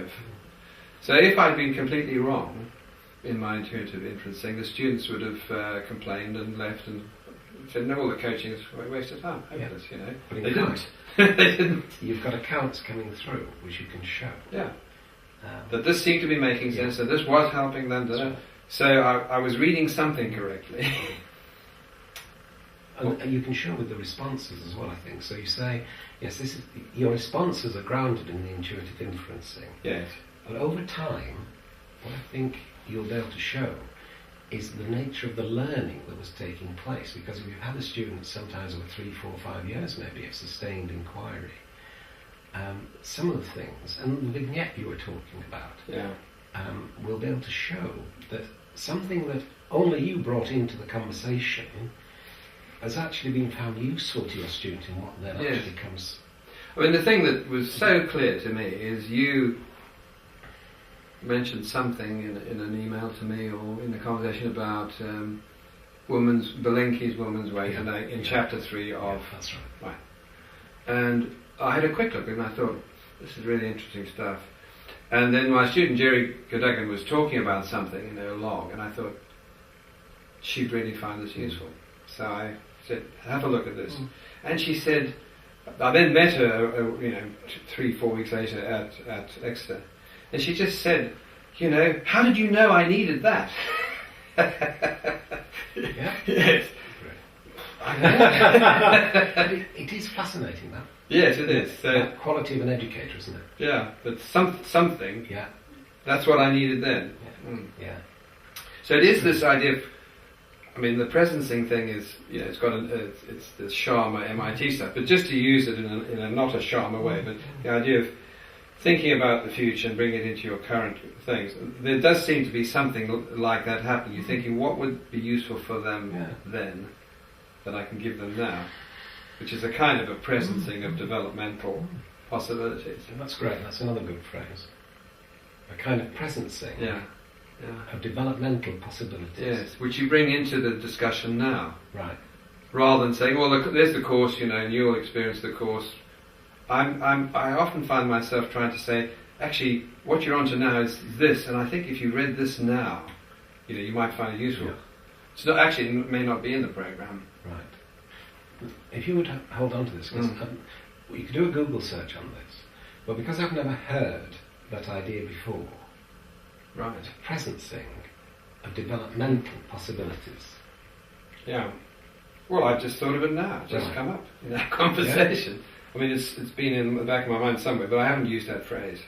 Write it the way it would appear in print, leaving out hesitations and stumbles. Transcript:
of. So if I'd been completely wrong in my intuitive inferencing, the students would have complained and left and said, no, all the coaching is a waste of time. Hopeless, you know. But they didn't. They didn't. You've got accounts coming through which you can show. Yeah. That this seemed to be making sense, that this was helping them. Right. So I was reading something correctly. And you can show with the responses as well, I think. So you say, yes, this is, your responses are grounded in the intuitive inferencing. Yes. But over time, what I think you'll be able to show is the nature of the learning that was taking place. Because if you've had a student sometimes over 3, 4, 5 years maybe of sustained inquiry, some of the things, and the vignette you were talking about, will be able to show that something that only you brought into the conversation has actually been found useful to your student in what then actually comes. I mean, the thing that was so clear to me is you mentioned something in an email to me or in the conversation about Belinki's Woman's Weight in chapter 3 of... Yeah, that's right. And I had a quick look and I thought, this is really interesting stuff. And then my student Jerry Cadogan was talking about something in her log, and I thought, she'd really find this useful. So I said, have a look at this. And she said, I then met her, 3, 4 weeks later at Exeter, and she just said, how did you know I needed that? Yeah? Yes. I know. It is fascinating, that. Yes, it is. So, that quality of an educator, isn't it? Yeah, but something. Yeah. That's what I needed then. Yeah. So it is this idea of, the presencing thing is, it's got it's the Sharma MIT stuff, but just to use it in a not a Sharma way, but the idea of thinking about the future and bringing it into your current things. There does seem to be something like that happening. You're thinking, what would be useful for them then that I can give them now? Which is a kind of a presencing of developmental possibilities. And that's great. That's another good phrase. A kind of presencing. Yeah. Of developmental possibilities. Yes, which you bring into the discussion now. Right. Rather than saying, well, look, there's the course, and you'll experience the course. I often find myself trying to say, actually, what you're onto now is this, and I think if you read this now, you might find it useful. Yeah. It's not actually, it may not be in the program. Right. If you would hold on to this, because you could do a Google search on this, but because I've never heard that idea before, right, presencing of developmental possibilities. Yeah. Well, I've just thought of it now. It's just come up in our conversation. Yeah. It's been in the back of my mind somewhere, but I haven't used that phrase.